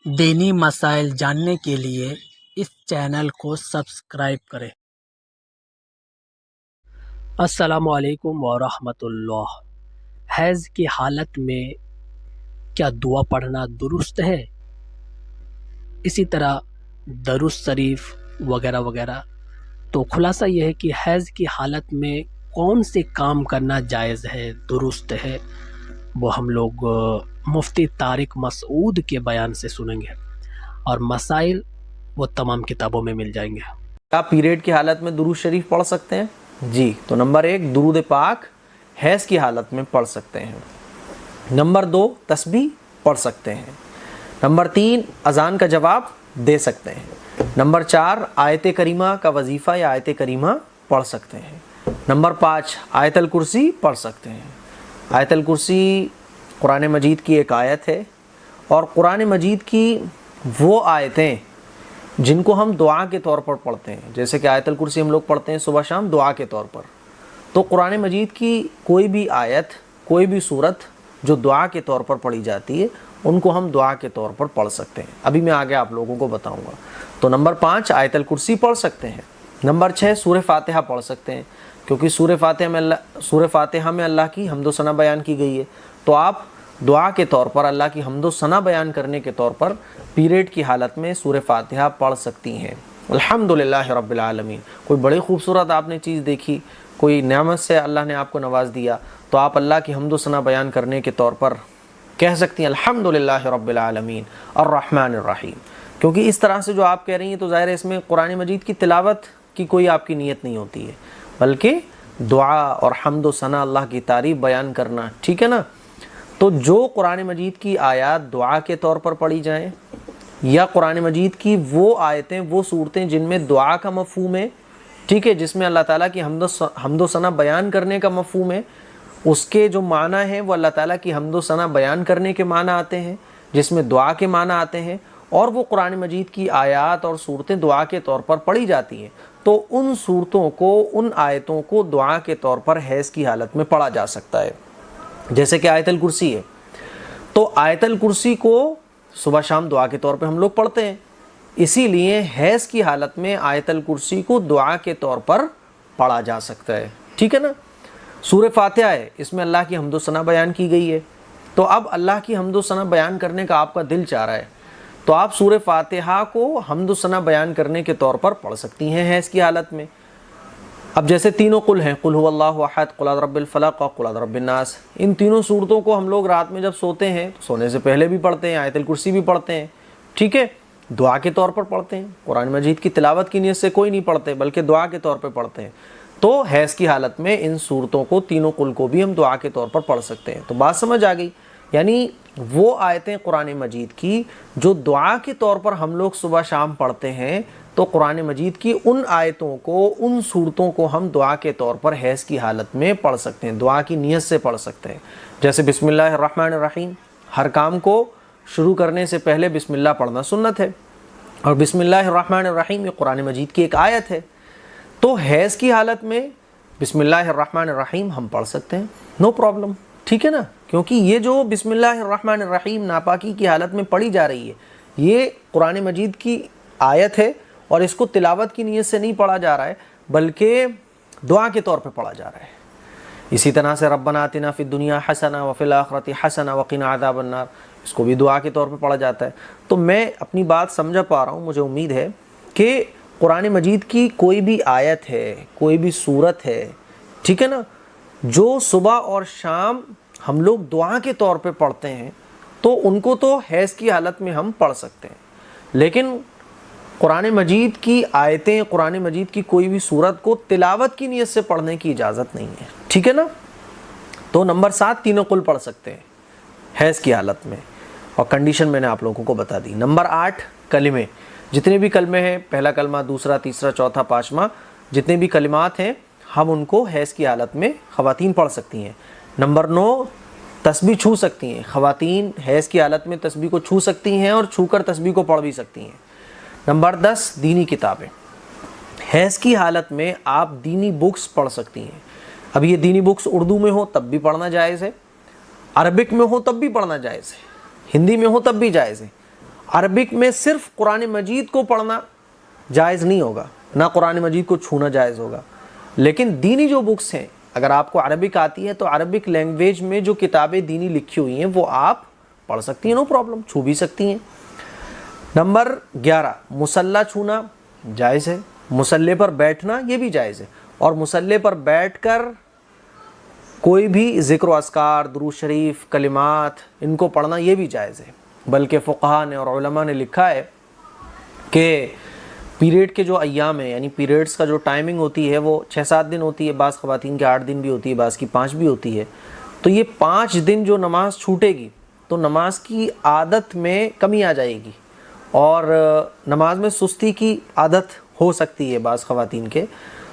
دینی مسائل جاننے کے لیے اس چینل کو سبسکرائب کریں۔ السلام علیکم ورحمۃ اللہ۔ حیض کی حالت میں کیا دعا پڑھنا درست ہے؟ اسی طرح درود شریف وغیرہ وغیرہ۔ تو خلاصہ یہ ہے کہ حیض کی حالت میں کون سے کام کرنا جائز ہے، درست ہے، وہ ہم لوگ مفتی طارق مسعود کے بیان سے سنیں گے، اور مسائل وہ تمام کتابوں میں مل جائیں گے۔ کیا پیریڈ کی حالت میں درود شریف پڑھ سکتے ہیں؟ جی، تو نمبر 1 درود پاک حیض کی حالت میں پڑھ سکتے ہیں۔ نمبر 2 تسبیح پڑھ سکتے ہیں۔ نمبر 3 اذان کا جواب دے سکتے ہیں۔ نمبر 4 آیت کریمہ کا وظیفہ یا آیت کریمہ پڑھ سکتے ہیں۔ نمبر 5 آیت الکرسی پڑھ سکتے ہیں۔ آیت الکرسی قرآن مجید کی ایک آیت ہے، اور قرآن مجید کی وہ آیتیں جن کو ہم دعا کے طور پر پڑھتے ہیں، جیسے کہ آیت الکرسی ہم لوگ پڑھتے ہیں صبح شام دعا کے طور پر، تو قرآن مجید کی کوئی بھی آیت، کوئی بھی سورت جو دعا کے طور پر پڑھی جاتی ہے، ان کو ہم دعا کے طور پر پڑھ سکتے ہیں۔ ابھی میں آگے آپ لوگوں کو بتاؤں گا۔ تو نمبر 5 آیت الکرسی پڑھ سکتے ہیں۔ نمبر 6 سورہ فاتحہ پڑھ سکتے ہیں، کیونکہ سورہ فاتحہ میں اللہ کی حمد و ثنا بیان کی گئی ہے، تو آپ دعا کے طور پر اللہ کی حمد و ثنا بیان کرنے کے طور پر پیریڈ کی حالت میں سورہ فاتحہ پڑھ سکتی ہیں۔ الحمدللہ رب العالمین۔ کوئی بڑی خوبصورت آپ نے چیز دیکھی، کوئی نعمت سے اللہ نے آپ کو نواز دیا، تو آپ اللہ کی حمد و ثنا بیان کرنے کے طور پر کہہ سکتی ہیں الحمدللہ رب العالمین الرحمن الرحیم۔ کیونکہ اس طرح سے جو آپ کہہ رہی ہیں تو ظاہر ہے اس میں قرآن مجید کی تلاوت کی کوئی آپ کی نیت نہیں ہوتی ہے، بلکہ دعا اور حمد و ثنا، اللہ کی تعریف بیان کرنا، ٹھیک ہے نا؟ تو جو قرآن مجید کی آیات دعا کے طور پر پڑھی جائیں، یا قرآن مجید کی وہ آیتیں، وہ صورتیں جن میں دعا کا مفہوم ہے، ٹھیک ہے، جس میں اللہ تعالیٰ کی حمد و ثنا بیان کرنے کا مفہوم ہے، اس کے جو معنی ہیں وہ اللہ تعالیٰ کی حمد و ثنا بیان کرنے کے معنی آتے ہیں، جس میں دعا کے معنی آتے ہیں، اور وہ قرآن مجید کی آیات اور صورتیں دعا کے طور پر پڑھی جاتی ہیں، تو ان صورتوں کو، ان آیتوں کو دعا کے طور پر حیض کی حالت میں پڑھا جا سکتا ہے۔ جیسے کہ آیت الکرسی ہے، تو آیت الکرسی کو صبح شام دعا کے طور پہ ہم لوگ پڑھتے ہیں، اسی لیے حیض کی حالت میں آیت الکرسی کو دعا کے طور پر پڑھا جا سکتا ہے، ٹھیک ہے نا؟ سورہ فاتحہ ہے، اس میں اللہ کی حمد و ثنا بیان کی گئی ہے، تو اب اللہ کی حمد و ثنا بیان کرنے کا آپ کا دل چاہ رہا ہے، تو آپ سورہ فاتحہ کو حمد و ثنا بیان کرنے کے طور پر پڑھ سکتی ہیں حیض کی حالت میں۔ اب جیسے تینوں قل ہیں، قل هو اللہ احد، قل اعوذ برب الفلق اور قل اعوذ برب الناس، ان تینوں صورتوں کو ہم لوگ رات میں جب سوتے ہیں تو سونے سے پہلے بھی پڑھتے ہیں، آیت الکرسی بھی پڑھتے ہیں، ٹھیک ہے، دعا کے طور پر پڑھتے ہیں، قرآن مجید کی تلاوت کی نیت سے کوئی نہیں پڑھتے بلکہ دعا کے طور پر پڑھتے ہیں۔ تو حیض کی حالت میں ان صورتوں کو، تینوں قل کو بھی ہم دعا کے طور پر پڑھ سکتے ہیں۔ تو بات سمجھ آ گئی؟ یعنی وہ آیتیں قرآن مجید کی جو دعا کے طور پر ہم لوگ صبح شام پڑھتے ہیں، تو قرآن مجید کی ان آیتوں کو، ان صورتوں کو ہم دعا کے طور پر حیض کی حالت میں پڑھ سکتے ہیں، دعا کی نیت سے پڑھ سکتے ہیں۔ جیسے بسم اللہ الرحمن الرحیم، ہر کام کو شروع کرنے سے پہلے بسم اللہ پڑھنا سنت ہے، اور بسم اللہ الرحمن الرحیم یہ قرآن مجید کی ایک آیت ہے، تو حیض کی حالت میں بسم اللہ الرحمن الرحیم ہم پڑھ سکتے ہیں، نو پرابلم، ٹھیک ہے نا؟ کیونکہ یہ جو بسم اللہ الرحمن الرحیم ناپاکی کی حالت میں پڑھی جا رہی ہے، یہ قرآن مجید کی آیت ہے، اور اس کو تلاوت کی نیت سے نہیں پڑھا جا رہا ہے بلکہ دعا کے طور پہ پڑھا جا رہا ہے۔ اسی طرح سے ربنا آتنا فی الدنیا حسنہ وفی الآخرۃ حسنہ وقنا عذاب النار، اس کو بھی دعا کے طور پہ پڑھا جاتا ہے۔ تو میں اپنی بات سمجھا پا رہا ہوں، مجھے امید ہے کہ قرآن مجید کی کوئی بھی آیت ہے، کوئی بھی سورت ہے، ٹھیک ہے نا، جو صبح اور شام ہم لوگ دعا کے طور پہ پڑھتے ہیں، تو ان کو تو حیض کی حالت میں ہم پڑھ سکتے ہیں، لیکن قرآن مجید کی آیتیں، قرآن مجید کی کوئی بھی سورت کو تلاوت کی نیت سے پڑھنے کی اجازت نہیں ہے، ٹھیک ہے نا؟ تو نمبر 7 تینوں قل پڑھ سکتے ہیں حیض کی حالت میں، اور کنڈیشن میں نے آپ لوگوں کو بتا دی۔ نمبر 8 کلمے، جتنے بھی کلمے ہیں، پہلا کلمہ، دوسرا، تیسرا، چوتھا، پانچواں، جتنے بھی کلمات ہیں ہم ان کو حیض کی حالت میں خواتین پڑھ سکتی ہیں۔ نمبر 9 تسبیح چھو سکتی ہیں، خواتین حیض کی حالت میں تسبیح کو چھو سکتی ہیں، اور چھو کر تسبیح کو پڑھ بھی سکتی ہیں۔ نمبر 10 دینی کتابیں، حیض کی حالت میں آپ دینی بکس پڑھ سکتی ہیں۔ اب یہ دینی بکس اردو میں ہو تب بھی پڑھنا جائز ہے، عربک میں ہو تب بھی پڑھنا جائز ہے، ہندی میں ہو تب بھی جائز ہے۔ عربک میں صرف قرآن مجید کو پڑھنا جائز نہیں ہوگا، نہ قرآن مجید کو چھونا جائز ہوگا، لیکن دینی جو بکس ہیں اگر آپ کو عربک آتی ہے تو عربک لینگویج میں جو کتابیں دینی لکھی ہوئی ہیں وہ آپ پڑھ سکتی ہیں، نو پرابلم، چھو بھی سکتی ہیں۔ نمبر 11، مصلی چھونا جائز ہے، مصلی پر بیٹھنا یہ بھی جائز ہے، اور مصلی پر بیٹھ کر کوئی بھی ذکر و اذکار، درود شریف، کلمات ان کو پڑھنا یہ بھی جائز ہے۔ بلکہ فقہا نے اور علماء نے لکھا ہے کہ پیریڈ کے جو ایام ہیں، یعنی پیریڈز کا جو ٹائمنگ ہوتی ہے وہ 6-7 دن ہوتی ہے، بعض خواتین کے 8 دن بھی ہوتی ہے، بعض کی 5 بھی ہوتی ہے، تو یہ 5 دن جو نماز چھوٹے گی تو نماز کی عادت میں کمی آ جائے گی، اور نماز میں سستی کی عادت ہو سکتی ہے بعض خواتین کے۔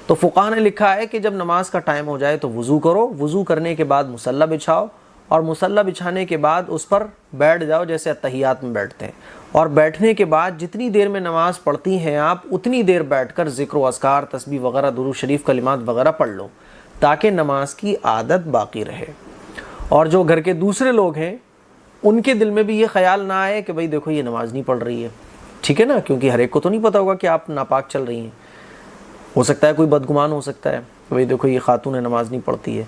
تو فقہا نے لکھا ہے کہ جب نماز کا ٹائم ہو جائے تو وضو کرو، وضو کرنے کے بعد مصلی بچھاؤ، اور مصلی بچھانے کے بعد اس پر بیٹھ جاؤ جیسے اتحیات میں بیٹھتے ہیں، اور بیٹھنے کے بعد جتنی دیر میں نماز پڑھتی ہیں آپ اتنی دیر بیٹھ کر ذکر و اذکار، تسبیح وغیرہ، درود شریف، کلمات وغیرہ پڑھ لو تاکہ نماز کی عادت باقی رہے۔ اور جو گھر کے دوسرے لوگ ہیں ان کے دل میں بھی یہ خیال نہ آئے کہ بھئی دیکھو یہ نماز نہیں پڑھ رہی ہے، ٹھیک ہے نا، کیونکہ ہر ایک کو تو نہیں پتہ ہوگا کہ آپ ناپاک چل رہی ہیں، ہو سکتا ہے کوئی بدگمان ہو سکتا ہے کہ بھئی دیکھو یہ خاتون نماز نہیں پڑھتی ہے۔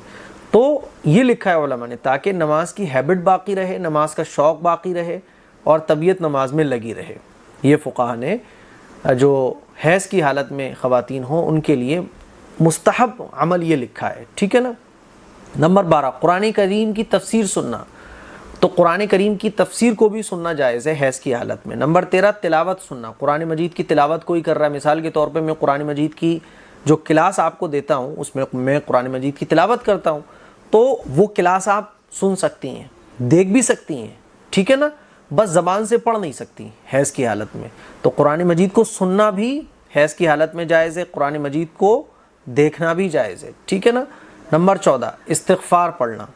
تو یہ لکھا ہے علماء نے تاکہ نماز کی ہیبٹ باقی رہے، نماز کا شوق باقی رہے، اور طبیعت نماز میں لگی رہے۔ یہ فقہا نے جو حیض کی حالت میں خواتین ہوں ان کے لیے مستحب عمل یہ لکھا ہے، ٹھیک ہے نا۔ نمبر 12، قرآن کریم کی تفسیر سننا، تو قرآن کریم کی تفسیر کو بھی سننا جائز ہے حیض کی حالت میں۔ نمبر 13، تلاوت سننا، قرآن مجید کی تلاوت کوئی کر رہا ہے، مثال کے طور پہ میں قرآن مجید کی جو کلاس آپ کو دیتا ہوں اس میں میں قرآن مجید کی تلاوت کرتا ہوں، تو وہ کلاس آپ سن سکتی ہیں، دیکھ بھی سکتی ہیں، ٹھیک ہے نا، بس زبان سے پڑھ نہیں سکتی حیض کی حالت میں۔ تو قرآن مجید کو سننا بھی حیض کی حالت میں جائز ہے، قرآن مجید کو دیکھنا بھی جائز ہے، ٹھیک ہے نا۔ نمبر 14، استغفار پڑھنا،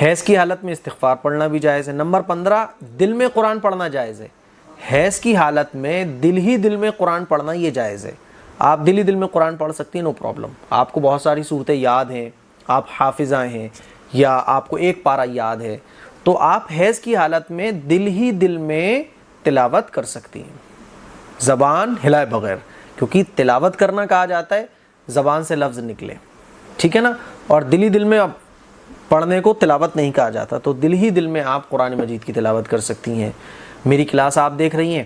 حیض کی حالت میں استغفار پڑھنا بھی جائز ہے۔ نمبر 15، دل میں قرآن پڑھنا جائز ہے، حیض کی حالت میں دل میں قرآن پڑھنا یہ جائز ہے، آپ دل میں قرآن پڑھ سکتی ہیں، نو پرابلم۔ آپ کو بہت ساری صورتیں یاد ہیں، آپ حافظہ ہیں، یا آپ کو ایک پارہ یاد ہے، تو آپ حیض کی حالت میں دل میں تلاوت کر سکتی ہیں، زبان ہلائے بغیر، کیونکہ تلاوت کرنا کہا جاتا ہے زبان سے لفظ نکلے، ٹھیک ہے نا، اور دل میں اب پڑھنے کو تلاوت نہیں کہا جاتا، تو دل میں آپ قرآن مجید کی تلاوت کر سکتی ہیں۔ میری کلاس آپ دیکھ رہی ہیں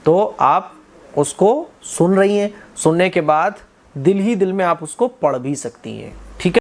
تو آپ اس کو سن رہی ہیں، سننے کے بعد دل میں آپ اس کو پڑھ بھی سکتی ہیں۔